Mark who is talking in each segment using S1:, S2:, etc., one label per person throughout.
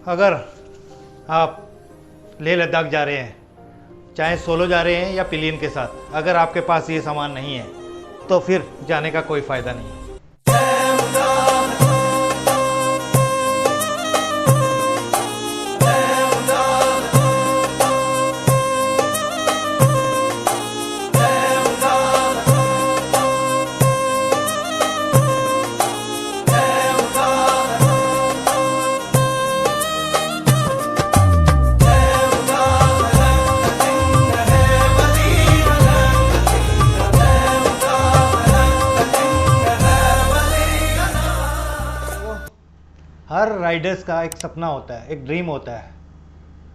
S1: अगर आप लेह लद्दाख जा रहे हैं, चाहे सोलो जा रहे हैं या पिलियन के साथ, अगर आपके पास ये सामान नहीं है तो फिर जाने का कोई फ़ायदा नहीं है। हर राइडर्स का एक सपना होता है, एक ड्रीम होता है।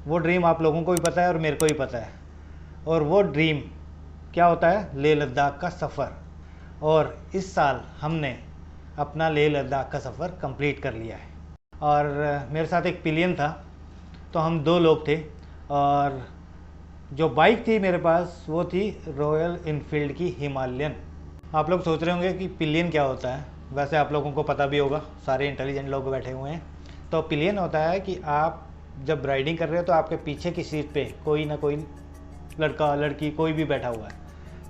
S1: वो ड्रीम आप लोगों को भी पता है और मेरे को भी पता है। और वो ड्रीम क्या होता है? लेह लद्दाख का सफ़र। और इस साल हमने अपना लेह लद्दाख का सफ़र कंप्लीट कर लिया है। और मेरे साथ एक पिलियन था, तो हम 2 लोग थे। और जो बाइक थी मेरे पास वो थी रॉयल इनफील्ड की हिमालयन। आप लोग सोच रहे होंगे कि पिलियन क्या होता है। वैसे आप लोगों को पता भी होगा, सारे इंटेलिजेंट लोग बैठे हुए हैं। तो पिलियन होता है कि आप जब राइडिंग कर रहे हो तो आपके पीछे की सीट पे कोई ना कोई लड़का लड़की कोई भी बैठा हुआ है।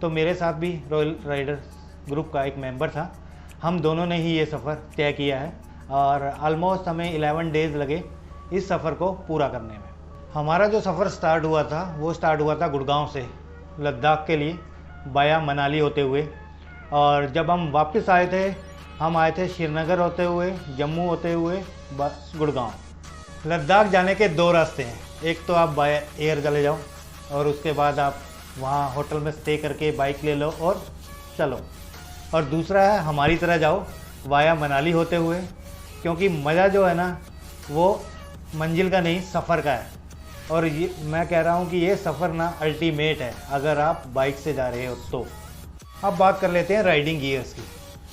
S1: तो मेरे साथ भी रॉयल राइडर्स ग्रुप का एक मेंबर था। हम दोनों ने ही ये सफ़र तय किया है और ऑलमोस्ट हमें 11 डेज़ लगे इस सफ़र को पूरा करने में। हमारा जो सफ़र स्टार्ट हुआ था वो स्टार्ट हुआ था गुड़गांव से लद्दाख के लिए बाया मनाली होते हुए। और जब हम वापस आए थे, हम आए थे श्रीनगर होते हुए, जम्मू होते हुए गुड़गांव। लद्दाख जाने के 2 रास्ते हैं। एक तो आप बाय एयर चले जाओ और उसके बाद आप वहाँ होटल में स्टे करके बाइक ले लो और चलो। और दूसरा है हमारी तरह जाओ वाया मनाली होते हुए, क्योंकि मज़ा जो है ना वो मंजिल का नहीं सफ़र का है। और ये मैं कह रहा हूँ कि ये सफ़र ना अल्टीमेट है अगर आप बाइक से जा रहे हो तो। अब बात कर लेते हैं राइडिंग गियर्स की।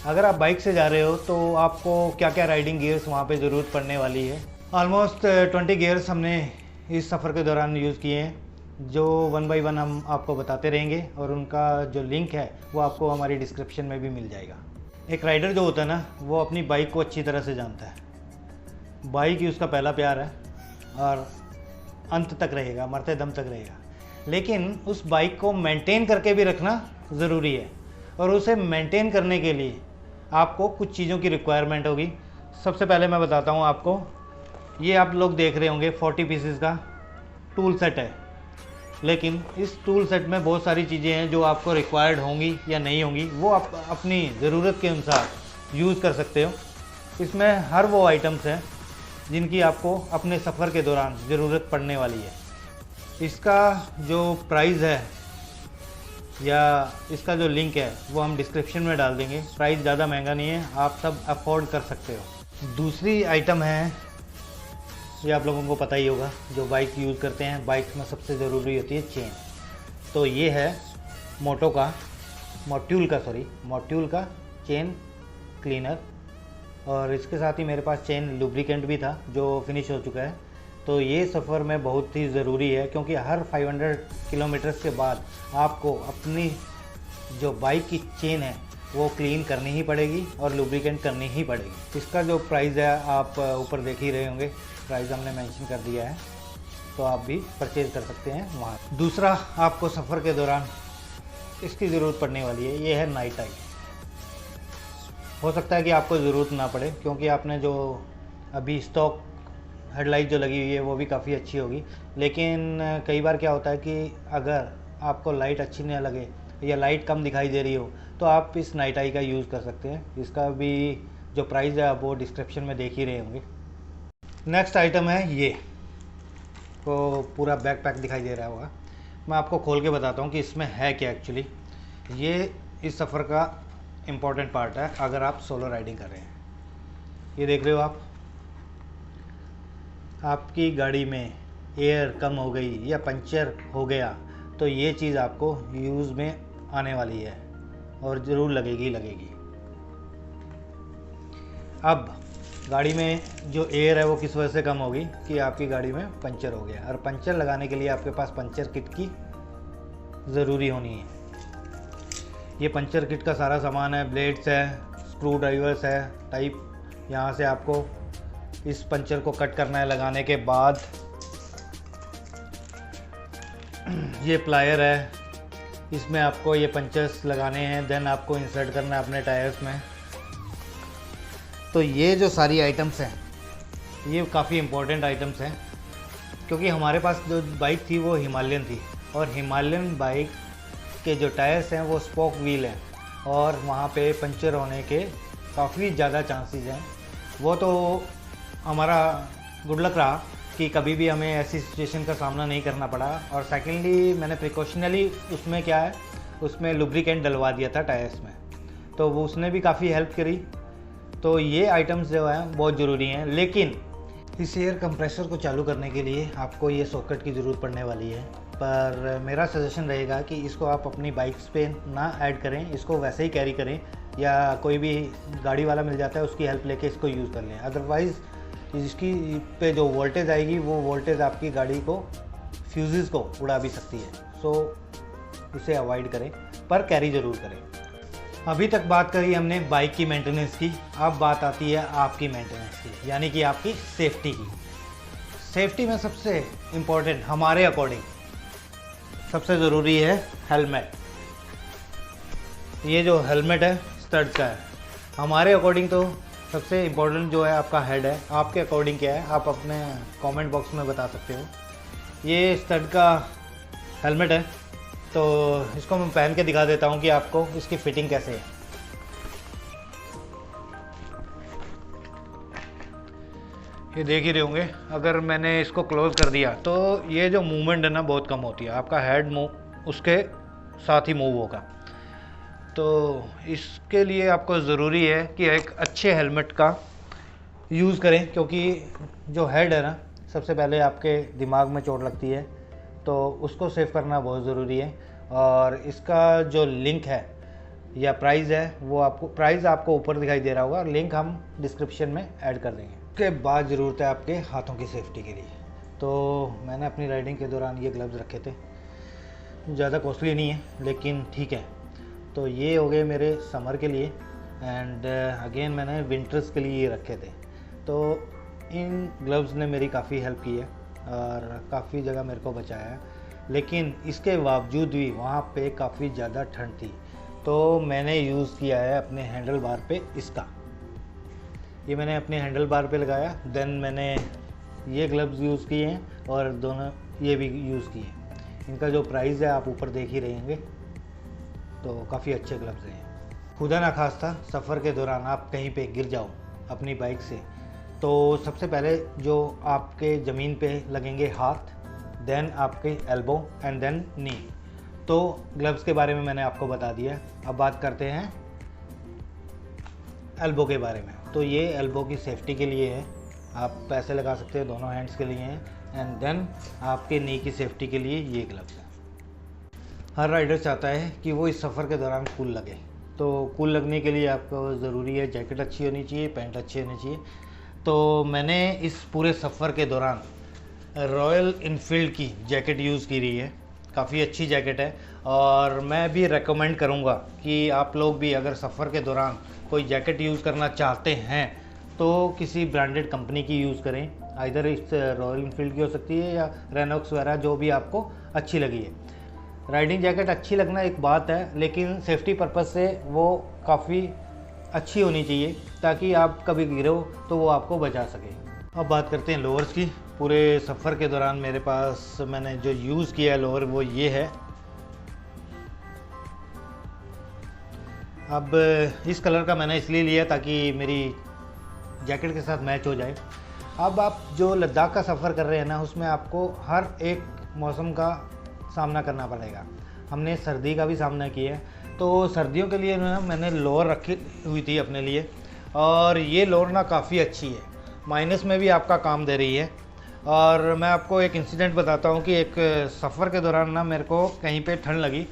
S1: अगर आप बाइक से जा रहे हो तो आपको क्या क्या राइडिंग गियर्स वहाँ पे ज़रूरत पड़ने वाली है। ऑलमोस्ट 20 गियर्स हमने इस सफ़र के दौरान यूज़ किए हैं, जो 1 बाय 1 हम आपको बताते रहेंगे और उनका जो लिंक है वो आपको हमारी डिस्क्रिप्शन में भी मिल जाएगा। एक राइडर जो होता है ना वो अपनी बाइक को अच्छी तरह से जानता है। बाइक ही उसका पहला प्यार है और अंत तक रहेगा, मरते दम तक रहेगा। लेकिन उस बाइक को मेंटेन करके भी रखना ज़रूरी है। और उसे मेंटेन करने के लिए आपको कुछ चीज़ों की रिक्वायरमेंट होगी। सबसे पहले मैं बताता हूँ आपको, ये आप लोग देख रहे होंगे 40 पीसेस का टूल सेट है। लेकिन इस टूल सेट में बहुत सारी चीज़ें हैं जो आपको रिक्वायर्ड होंगी या नहीं होंगी, वो आप अपनी ज़रूरत के अनुसार यूज़ कर सकते हो। इसमें हर वो आइटम्स हैं जिनकी आपको अपने सफ़र के दौरान ज़रूरत पड़ने वाली है। इसका जो प्राइस है या इसका जो लिंक है वो हम डिस्क्रिप्शन में डाल देंगे। प्राइस ज़्यादा महंगा नहीं है, आप सब अफोर्ड कर सकते हो। दूसरी आइटम है, ये आप लोगों को पता ही होगा, जो बाइक यूज़ करते हैं, बाइक में सबसे ज़रूरी होती है चेन। तो ये है मोट्यूल का चेन क्लीनर। और इसके साथ ही मेरे पास चेन लुब्रिकेंट भी था जो फिनिश हो चुका है। तो ये सफ़र में बहुत ही ज़रूरी है, क्योंकि हर 500 किलोमीटर्स के बाद आपको अपनी जो बाइक की चेन है वो क्लीन करनी ही पड़ेगी और लुब्रिकेंट करनी ही पड़ेगी। इसका जो प्राइस है आप ऊपर देख ही रहे होंगे, प्राइस हमने मेंशन कर दिया है, तो आप भी परचेज़ कर सकते हैं वहाँ। दूसरा आपको सफ़र के दौरान इसकी ज़रूरत पड़ने वाली है, ये है नाइट आई। हो सकता है कि आपको ज़रूरत ना पड़े, क्योंकि आपने जो अभी स्टॉक हेडलाइट जो लगी हुई है वो भी काफ़ी अच्छी होगी। लेकिन कई बार क्या होता है कि अगर आपको लाइट अच्छी नहीं लगे या लाइट कम दिखाई दे रही हो तो आप इस नाइट आई का यूज़ कर सकते हैं। इसका भी जो प्राइस है आप वो डिस्क्रिप्शन में देख ही रहे होंगे। नेक्स्ट आइटम है ये, तो पूरा बैकपैक दिखाई दे रहा होगा। मैं आपको खोल के बताता हूँ कि इसमें है क्या एक्चुअली। ये इस सफ़र का इम्पॉर्टेंट पार्ट है अगर आप सोलो राइडिंग कर रहे हैं। ये देख रहे हो आपकी गाड़ी में एयर कम हो गई या पंचर हो गया तो ये चीज़ आपको यूज़ में आने वाली है और ज़रूर लगेगी। अब गाड़ी में जो एयर है वो किस वजह से कम होगी कि आपकी गाड़ी में पंचर हो गया, और पंचर लगाने के लिए आपके पास पंचर किट की ज़रूरी होनी है। ये पंचर किट का सारा सामान है, ब्लेड्स है, स्क्रू ड्राइवर्स है टाइप, यहाँ से आपको इस पंचर को कट करना है। लगाने के बाद ये प्लायर है, इसमें आपको ये पंचर्स लगाने हैं, देन आपको इंसर्ट करना है अपने टायर्स में। तो ये जो सारी आइटम्स हैं ये काफ़ी इम्पोर्टेंट आइटम्स हैं, क्योंकि हमारे पास जो बाइक थी वो हिमालयन थी, और हिमालयन बाइक के जो टायर्स हैं वो स्पोक व्हील हैं, और वहाँ पे पंचर होने के काफ़ी ज़्यादा चांसेस हैं। वो तो हमारा गुड लक रहा कि कभी भी हमें ऐसी सिचुएशन का सामना नहीं करना पड़ा। और सेकेंडली मैंने प्रिकॉशनली उसमें क्या है, उसमें लुब्रिकेंट डलवा दिया था टायर्स में, तो वो उसने भी काफ़ी हेल्प करी। तो ये आइटम्स जो हैं बहुत ज़रूरी हैं। लेकिन इस एयर कंप्रेसर को चालू करने के लिए आपको ये सॉकेट की ज़रूरत पड़ने वाली है, पर मेरा सजेशन रहेगा कि इसको आप अपनी बाइक्स पे ना ऐड करें, इसको वैसे ही कैरी करें, या कोई भी गाड़ी वाला मिल जाता है उसकी हेल्प लेके इसको यूज़ कर लें। अदरवाइज़ इसकी पे जो वोल्टेज आएगी वो वोल्टेज आपकी गाड़ी को फ्यूज़ को उड़ा भी सकती है। सो इसे अवॉइड करें, पर कैरी ज़रूर करें। अभी तक बात करी हमने बाइक की मेंटेनेंस की, अब बात आती है आपकी मेंटेनेंस की, यानी कि आपकी सेफ्टी की। सेफ्टी में सबसे इम्पोर्टेंट हमारे अकॉर्डिंग सबसे ज़रूरी है हेलमेट। ये जो हेलमेट है स्टड का है। हमारे अकॉर्डिंग तो सबसे इम्पोर्टेंट जो है आपका हेड है। आपके अकॉर्डिंग क्या है आप अपने कमेंट बॉक्स में बता सकते हो। ये स्टड का हेलमेट है, तो इसको मैं पहन के दिखा देता हूँ कि आपको इसकी फिटिंग कैसे है। ये देख ही रहे होंगे, अगर मैंने इसको क्लोज कर दिया तो ये जो मूवमेंट है ना बहुत कम होती है, आपका हेड मूव उसके साथ ही मूव होगा। तो इसके लिए आपको ज़रूरी है कि एक अच्छे हेलमेट का यूज़ करें, क्योंकि जो हेड है ना सबसे पहले आपके दिमाग में चोट लगती है, तो उसको सेव करना बहुत ज़रूरी है। और इसका जो लिंक है या प्राइस है वो आपको ऊपर दिखाई दे रहा होगा, और लिंक हम डिस्क्रिप्शन में ऐड कर देंगे। उसके बाद ज़रूरत है आपके हाथों की सेफ्टी के लिए। तो मैंने अपनी राइडिंग के दौरान ये ग्लव्स रखे थे, ज़्यादा कॉस्टली नहीं है लेकिन ठीक है। तो ये हो गए मेरे समर के लिए, एंड अगेन मैंने विंटर्स के लिए ये रखे थे। तो इन ग्लव्स ने मेरी काफ़ी हेल्प की है और काफ़ी जगह मेरे को बचाया है। लेकिन इसके बावजूद भी वहाँ पे काफ़ी ज़्यादा ठंड थी, तो मैंने यूज़ किया है अपने हैंडल बार पे इसका। ये मैंने अपने हैंडल बार पे लगाया, देन मैंने ये ग्लव्स यूज़ किए हैं और दोनों ये भी यूज़ किए हैं। इनका जो प्राइस है आप ऊपर देख ही रहेंगे, तो काफ़ी अच्छे ग्लव्स हैं। खुदा ना खास्ता सफ़र के दौरान आप कहीं पे गिर जाओ अपनी बाइक से, तो सबसे पहले जो आपके ज़मीन पे लगेंगे हाथ, देन आपके एल्बो एंड देन नी। तो ग्लव्स के बारे में मैंने आपको बता दिया। अब बात करते हैं एल्बो के बारे में। तो ये एल्बो की सेफ्टी के लिए है, आप पैसे लगा सकते हैं, दोनों हैंड्स के लिए हैं। एंड देन आपके नी की सेफ्टी के लिए ये ग्लव्स हैं। हर राइडर चाहता है कि वो इस सफ़र के दौरान कूल लगे, तो कूल लगने के लिए आपको ज़रूरी है जैकेट अच्छी होनी चाहिए, पैंट अच्छी होनी चाहिए। तो मैंने इस पूरे सफ़र के दौरान रॉयल इनफील्ड की जैकेट यूज़ की रही है, काफ़ी अच्छी जैकेट है। और मैं भी रेकमेंड करूँगा कि आप लोग भी अगर सफ़र के दौरान कोई जैकेट यूज़ करना चाहते हैं तो किसी ब्रांडेड कंपनी की यूज़ करें। आइदर इस रॉयल इनफील्ड की हो सकती है या रेनॉक्स वगैरह, जो भी आपको अच्छी लगी है। राइडिंग जैकेट अच्छी लगना एक बात है, लेकिन सेफ्टी पर्पज़ से वो काफ़ी अच्छी होनी चाहिए ताकि आप कभी गिरो तो वो आपको बचा सके। अब बात करते हैं लोअर्स की। पूरे सफ़र के दौरान मेरे पास मैंने जो यूज़ किया है लोअर वो ये है। अब इस कलर का मैंने इसलिए लिया ताकि मेरी जैकेट के साथ मैच हो जाए। अब आप जो लद्दाख का सफ़र कर रहे हैं ना, उसमें आपको हर एक मौसम का सामना करना पड़ेगा। हमने सर्दी का भी सामना किया है, तो सर्दियों के लिए ना मैंने लोअर रखी हुई थी अपने लिए, और ये लोअर ना काफ़ी अच्छी है, माइनस में भी आपका काम दे रही है। और मैं आपको एक इंसिडेंट बताता हूँ कि एक सफ़र के दौरान ना मेरे को कहीं पे ठंड लगी,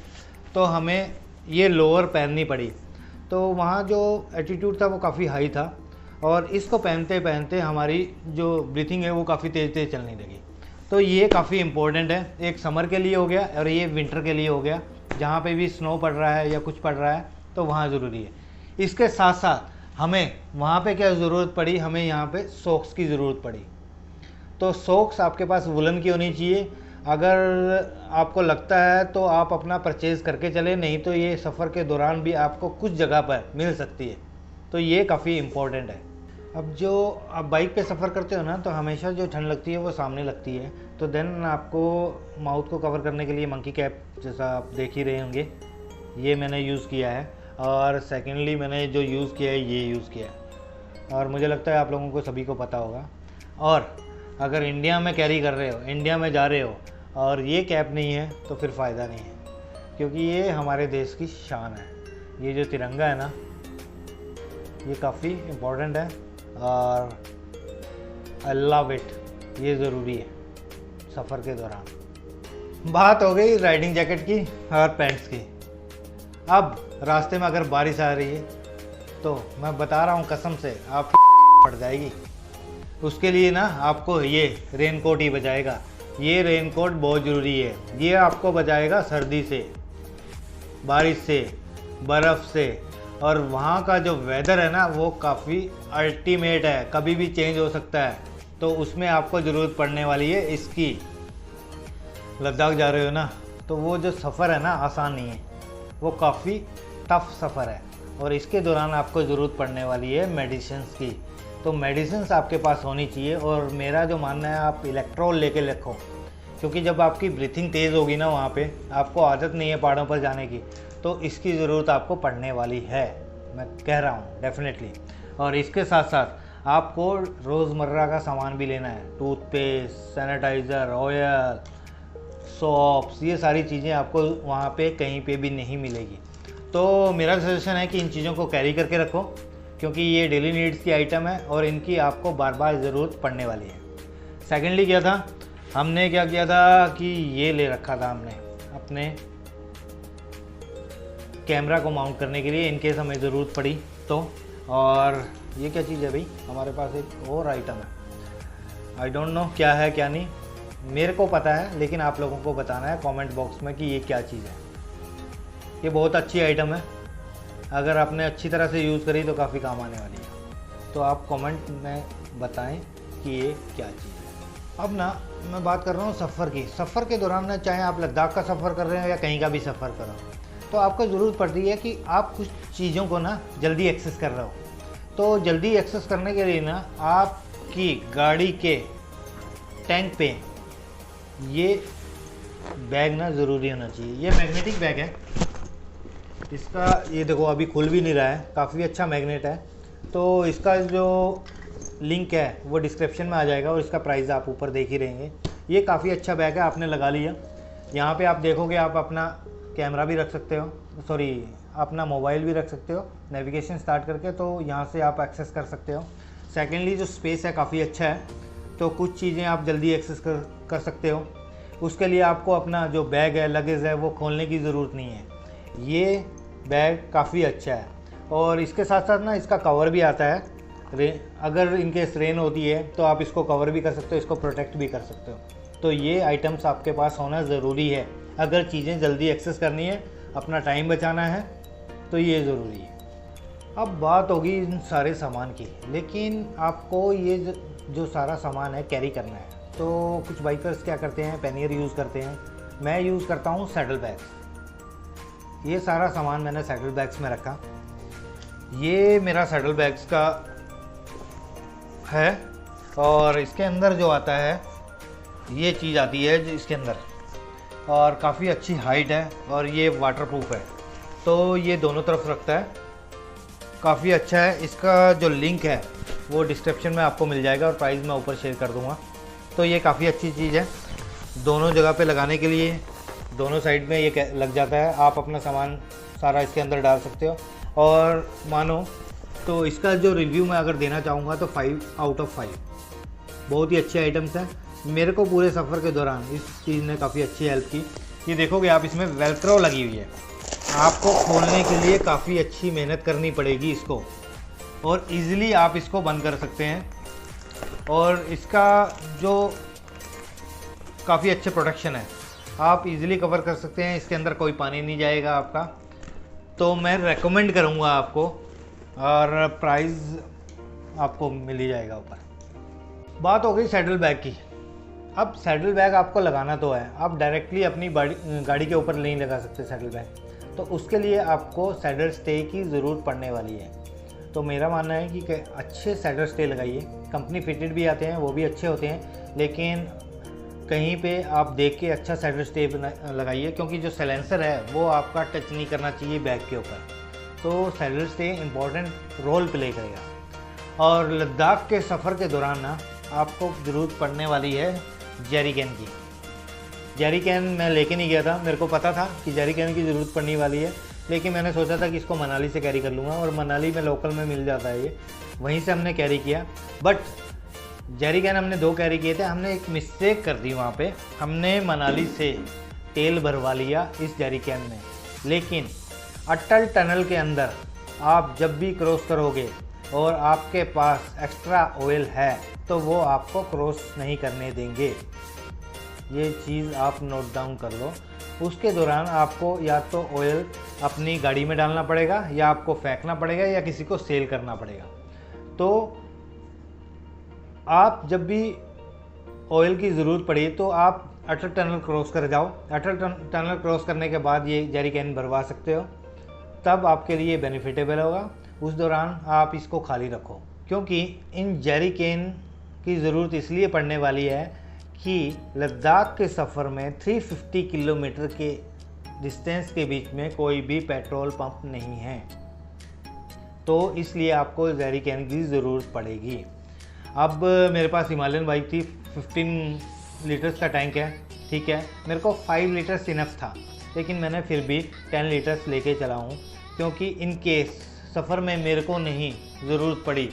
S1: तो हमें ये लोअर पहननी पड़ी। तो वहाँ जो एटीट्यूड था वो काफ़ी हाई था, और इसको पहनते पहनते हमारी जो ब्रीथिंग है वो काफ़ी तेज़ तेज़ चलने लगी। तो ये काफ़ी इम्पोर्टेंट है, एक समर के लिए हो गया और ये विंटर के लिए हो गया। जहाँ पे भी स्नो पड़ रहा है या कुछ पड़ रहा है तो वहाँ ज़रूरी है। इसके साथ साथ हमें वहाँ पे क्या ज़रूरत पड़ी, हमें यहाँ पे सॉक्स की ज़रूरत पड़ी। तो सॉक्स आपके पास वुलन की होनी चाहिए। अगर आपको लगता है तो आप अपना परचेज़ करके चले, नहीं तो ये सफ़र के दौरान भी आपको कुछ जगह पर मिल सकती है, तो ये काफ़ी इम्पोर्टेंट है। अब जो आप बाइक पे सफ़र करते हो ना, तो हमेशा जो ठंड लगती है वो सामने लगती है, तो देन आपको माउथ को कवर करने के लिए मंकी कैप, जैसा आप देख ही रहे होंगे, ये मैंने यूज़ किया है। और सेकेंडली मैंने जो यूज़ किया है ये यूज़ किया है, और मुझे लगता है आप लोगों को सभी को पता होगा। और अगर इंडिया में कैरी कर रहे हो, इंडिया में जा रहे हो और ये कैप नहीं है तो फिर फ़ायदा नहीं है, क्योंकि ये हमारे देश की शान है। ये जो तिरंगा है ना, ये काफ़ी इम्पोर्टेंट है और आई लव इट, ये ज़रूरी है सफ़र के दौरान। बात हो गई राइडिंग जैकेट की और पैंट्स की। अब रास्ते में अगर बारिश आ रही है तो मैं बता रहा हूँ कसम से, आप पड़ जाएगी। उसके लिए ना आपको ये रेनकोट ही बचाएगा। ये रेनकोट बहुत ज़रूरी है। ये आपको बचाएगा सर्दी से, बारिश से, बर्फ़ से, और वहाँ का जो वेदर है ना वो काफ़ी अल्टीमेट है, कभी भी चेंज हो सकता है, तो उसमें आपको ज़रूरत पड़ने वाली है इसकी। लद्दाख जा रहे हो ना, तो वो जो सफ़र है ना आसान नहीं है, वो काफ़ी टफ सफ़र है, और इसके दौरान आपको ज़रूरत पड़ने वाली है मेडिसिन्स की। तो मेडिसिन्स आपके पास होनी चाहिए, और मेरा जो मानना है आप इलेक्ट्रोल लेके रखो, क्योंकि जब आपकी ब्रीथिंग तेज़ होगी ना, वहाँ पे आपको आदत नहीं है पहाड़ों पर जाने की, तो इसकी ज़रूरत आपको पड़ने वाली है, मैं कह रहा हूँ डेफिनेटली। और इसके साथ साथ आपको रोज़मर्रा का सामान भी लेना है, टूथपेस्ट, सैनिटाइज़र, ऑयल, सॉप्स, ये सारी चीज़ें आपको वहाँ पे कहीं पे भी नहीं मिलेगी। तो मेरा सजेशन है कि इन चीज़ों को कैरी करके रखो, क्योंकि ये डेली नीड्स की आइटम है और इनकी आपको बार बार ज़रूरत पड़ने वाली है। सेकेंडली क्या था, हमने क्या किया था कि ये ले रखा था हमने अपने कैमरा को माउंट करने के लिए, इनकेस हमें ज़रूरत पड़ी तो। और ये क्या चीज़ है भाई, हमारे पास एक और आइटम है, आई डोंट नो क्या है क्या नहीं, मेरे को पता है, लेकिन आप लोगों को बताना है कमेंट बॉक्स में कि ये क्या चीज़ है। ये बहुत अच्छी आइटम है, अगर आपने अच्छी तरह से यूज़ करी तो काफ़ी काम आने वाली है। तो आप कमेंट में बताएं कि ये क्या चीज़ है। अब ना मैं बात कर रहा हूँ सफ़र की। सफ़र के दौरान ना, चाहे आप लद्दाख का सफ़र कर रहे हो या कहीं का भी सफ़र कर रहे हो, तो आपको ज़रूरत पड़ती है कि आप कुछ चीज़ों को ना जल्दी एक्सेस कर रहे हो। तो जल्दी एक्सेस करने के लिए ना आपकी गाड़ी के टैंक पे ये बैग ना ज़रूरी होना चाहिए। ये मैग्नेटिक बैग है, इसका ये देखो अभी खुल भी नहीं रहा है, काफ़ी अच्छा मैग्नेट है। तो इसका जो लिंक है वो डिस्क्रिप्शन में आ जाएगा, और इसका प्राइस आप ऊपर देख ही रहेंगे। ये काफ़ी अच्छा बैग है, आपने लगा लिया। यहाँ पे आप देखोगे, आप अपना कैमरा भी रख सकते हो, सॉरी अपना मोबाइल भी रख सकते हो नेविगेशन स्टार्ट करके, तो यहाँ से आप एक्सेस कर सकते हो। सेकेंडली जो स्पेस है काफ़ी अच्छा है, तो कुछ चीज़ें आप जल्दी एक्सेस कर सकते हो। उसके लिए आपको अपना जो बैग है, लगेज है, वो खोलने की ज़रूरत नहीं है। ये बैग काफ़ी अच्छा है, और इसके साथ साथ ना इसका कवर भी आता है। अगर इनकेस रेन होती है तो आप इसको कवर भी कर सकते हो, इसको प्रोटेक्ट भी कर सकते हो। तो ये आइटम्स आपके पास होना ज़रूरी है, अगर चीज़ें जल्दी एक्सेस करनी है, अपना टाइम बचाना है, तो ये ज़रूरी है। अब बात होगी इन सारे सामान की, लेकिन आपको ये जो सारा सामान है कैरी करना है। तो कुछ बाइकर्स क्या करते हैं, पैनियर यूज़ करते हैं, मैं यूज़ करता हूँ सैडल बैग्स। ये सारा सामान मैंने सैडल बैग्स में रखा। ये मेरा सैडल बैग्स का है, और इसके अंदर जो आता है ये चीज़ आती है इसके अंदर, और काफ़ी अच्छी हाइट है, और ये वाटरप्रूफ है, तो ये दोनों तरफ रखता है, काफ़ी अच्छा है। इसका जो लिंक है वो डिस्क्रिप्शन में आपको मिल जाएगा, और प्राइस मैं ऊपर शेयर कर दूँगा। तो ये काफ़ी अच्छी चीज़ है, दोनों जगह पे लगाने के लिए, दोनों साइड में ये लग जाता है। आप अपना सामान सारा इसके अंदर डाल सकते हो, और मानो तो इसका जो रिव्यू मैं अगर देना चाहूँगा तो 5 आउट ऑफ 5। बहुत ही अच्छी आइटम्स हैं, मेरे को पूरे सफ़र के दौरान इस चीज़ ने काफ़ी अच्छी हेल्प की। ये देखोगे आप, इसमें वेल्क्रो लगी हुई है, आपको खोलने के लिए काफ़ी अच्छी मेहनत करनी पड़ेगी इसको, और इजीली आप इसको बंद कर सकते हैं। और इसका जो काफ़ी अच्छे प्रोटेक्शन है, आप इजीली कवर कर सकते हैं, इसके अंदर कोई पानी नहीं जाएगा आपका। तो मैं रेकमेंड करूँगा आपको, और प्राइस आपको मिल ही जाएगा ऊपर। बात हो गई सैडल बैग की। अब सैडल बैग आपको लगाना तो है, आप डायरेक्टली अपनी गाड़ी के ऊपर नहीं लगा सकते सैडल बैग, तो उसके लिए आपको सैडल स्टे की ज़रूरत पड़ने वाली है। तो मेरा मानना है कि अच्छे सैडल स्टे लगाइए। कंपनी फिटेड भी आते हैं, वो भी अच्छे होते हैं, लेकिन कहीं पे आप देख के अच्छा सैडल स्टे लगाइए, क्योंकि जो साइलेंसर है वो आपका टच नहीं करना चाहिए बैग के ऊपर। तो saddle stay important role play करेगा। और लद्दाख के सफ़र के दौरान ना आपको ज़रूरत पड़ने वाली है जेरी कैन की। जेरी कैन मैं लेके नहीं गया था, मेरे को पता था कि जेरी कैन की ज़रूरत पड़ने वाली है, लेकिन मैंने सोचा था कि इसको मनाली से कैरी कर लूँगा, और मनाली में लोकल में मिल जाता है ये, वहीं से हमने कैरी किया। बट जेरी कैन हमने 2 कैरी किए थे, हमने एक मिस्टेक कर दी वहाँ पे, हमने मनाली से तेल भरवा लिया इस जेरी कैन में। लेकिन अटल टनल के अंदर आप जब भी क्रॉस करोगे और आपके पास एक्स्ट्रा ऑयल है तो वो आपको क्रॉस नहीं करने देंगे। ये चीज़ आप नोट डाउन कर लो। उसके दौरान आपको या तो ऑयल अपनी गाड़ी में डालना पड़ेगा, या आपको फेंकना पड़ेगा, या किसी को सेल करना पड़ेगा। तो आप जब भी ऑयल की ज़रूरत पड़ी तो आप अटल टनल क्रॉस कर जाओ। अटल टनल क्रॉस करने के बाद ये जेरी कैन भरवा सकते हो, तब आपके लिए बेनिफिटेबल होगा। उस दौरान आप इसको खाली रखो, क्योंकि इन जेरी कैन की ज़रूरत इसलिए पड़ने वाली है कि लद्दाख के सफ़र में 350 किलोमीटर के डिस्टेंस के बीच में कोई भी पेट्रोल पंप नहीं है, तो इसलिए आपको जेरी कैन की ज़रूरत पड़ेगी। अब मेरे पास हिमालयन बाइक थी, 15 लीटर्स का टैंक है, ठीक है, मेरे को 5 लीटर्स इनफ था, लेकिन मैंने फिर भी 10 लीटर्स लेके चला हूँ, क्योंकि इन केस सफ़र में मेरे को नहीं ज़रूरत पड़ी,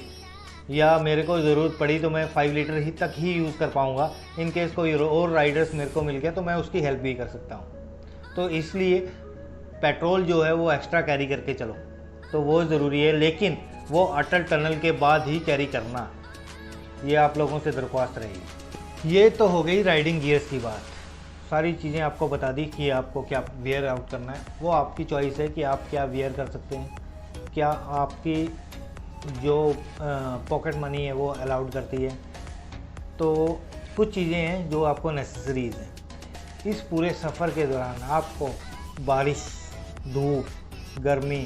S1: या मेरे को ज़रूरत पड़ी तो मैं 5 लीटर ही तक ही यूज़ कर पाऊँगा। इन केस कोई और राइडर्स मेरे को मिल गया तो मैं उसकी हेल्प भी कर सकता हूँ। तो इसलिए पेट्रोल जो है वो एक्स्ट्रा कैरी करके चलो, तो वो ज़रूरी है, लेकिन वो अटल टनल के बाद ही कैरी करना, ये आप लोगों से दरख्वास्त रहेगी। ये तो हो गई राइडिंग गियर्स की बात। सारी चीज़ें आपको बता दी कि आपको क्या वेयर आउट करना है, वो आपकी चॉइस है कि आप क्या वेयर कर सकते हैं, क्या आपकी जो पॉकेट मनी है वो अलाउड करती है। तो कुछ चीज़ें हैं जो आपको नेसेसरीज़ हैं। इस पूरे सफ़र के दौरान आपको बारिश, धूप, गर्मी,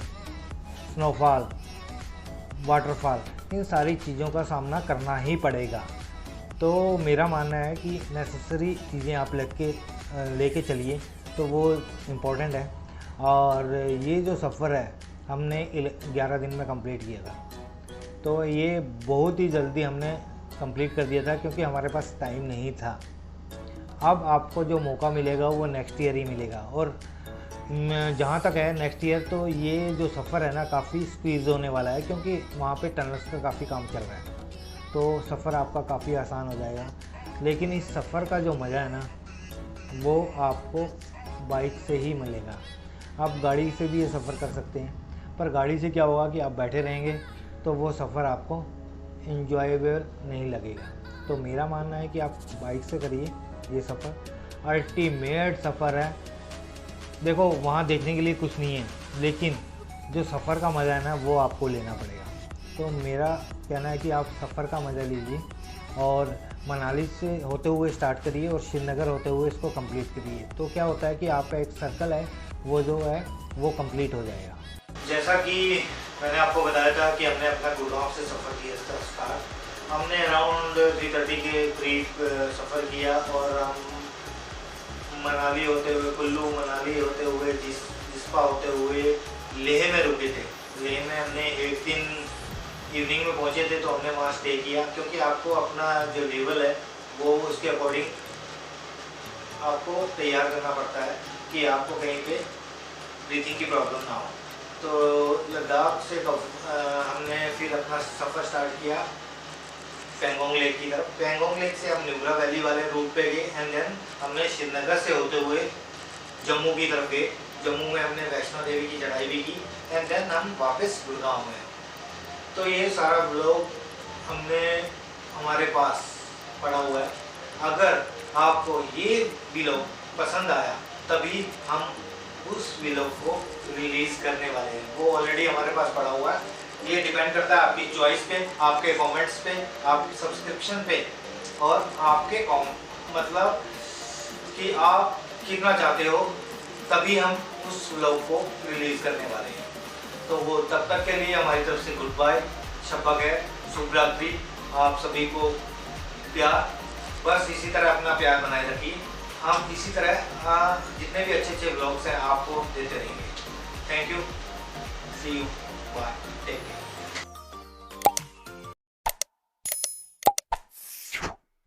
S1: स्नोफॉल, वाटरफॉल, इन सारी चीज़ों का सामना करना ही पड़ेगा। तो मेरा मानना है कि नेसेसरी चीज़ें आप लेके चलिए, तो वो इम्पोर्टेंट है। और ये जो सफ़र है हमने 11 दिन में कंप्लीट किया था, तो ये बहुत ही जल्दी हमने कंप्लीट कर दिया था, क्योंकि हमारे पास टाइम नहीं था। अब आपको जो मौका मिलेगा वो नेक्स्ट ईयर ही मिलेगा। और जहाँ तक है नेक्स्ट ईयर, तो ये जो सफ़र है ना काफ़ी स्क्वीज़ होने वाला है, क्योंकि वहाँ पे टनल्स का काफ़ी काम चल रहा है, तो सफ़र आपका काफ़ी आसान हो जाएगा। लेकिन इस सफ़र का जो मज़ा है ना वो आपको बाइक से ही मिलेगा। आप गाड़ी से भी ये सफ़र कर सकते हैं, पर गाड़ी से क्या होगा कि आप बैठे रहेंगे तो वो सफ़र आपको इंजॉयबल नहीं लगेगा। तो मेरा मानना है कि आप बाइक से करिए, ये सफ़र अल्टीमेट सफ़र है। देखो वहाँ देखने के लिए कुछ नहीं है, लेकिन जो सफ़र का मज़ा है ना वो आपको लेना पड़ेगा। तो मेरा कहना है कि आप सफ़र का मज़ा लीजिए, और मनाली से होते हुए स्टार्ट करिए और श्रीनगर होते हुए इसको कंप्लीट करिए। तो क्या होता है कि आपका एक सर्कल है वो जो है वो कंप्लीट हो जाएगा। जैसा कि मैंने आपको बताया था कि हमने अपना गुड़गांव से सफ़र किया था स्टार्ट। हमने अराउंड 3:30 के करीब सफ़र किया, और हम मनाली होते हुए, कुल्लू मनाली होते हुए, जिस्पा होते हुए लेह में रुके थे। लेह में हमने एक दिन इवनिंग में पहुंचे थे, तो हमने वहाँ स्टे किया, क्योंकि आपको अपना जो लेवल है वो उसके अकॉर्डिंग आपको तैयार करना पड़ता है कि आपको कहीं पे ब्रीथिंग की प्रॉब्लम ना हो। तो लद्दाख से हमने फिर अपना सफ़र स्टार्ट किया पेंगोंग लेक की तरफ। पेंगोंग लेक से हम न्यूब्रा वैली वाले रूट पे गए, एंड देन हमने श्रीनगर से होते हुए जम्मू की तरफ गए। जम्मू में हमने वैष्णो देवी की चढ़ाई भी की, एंड देन हम वापस गुड़गांव में। तो ये सारा ब्लॉग हमने हमारे पास पड़ा हुआ है। अगर आपको ये ब्लॉग पसंद आया तभी हम उस व्लॉग को रिलीज़ करने वाले हैं। वो ऑलरेडी हमारे पास पड़ा हुआ है, ये डिपेंड करता है आपकी चॉइस पे, आपके कमेंट्स पे, आपकी सब्सक्रिप्शन पे और आपके मतलब कि आप कितना चाहते हो, तभी हम उस व्लॉग को रिलीज़ करने वाले हैं। तो वो तब तक के लिए हमारी तरफ से गुड बाय, शब्बा खैर, शुभ रात्रि। आप सभी को प्यार, बस इसी तरह अपना प्यार बनाए रखिए। हम इसी तरह जितने भी अच्छे अच्छे व्लॉग्स हैं आपको देते रहेंगे। Thank you, see you, bye, take care.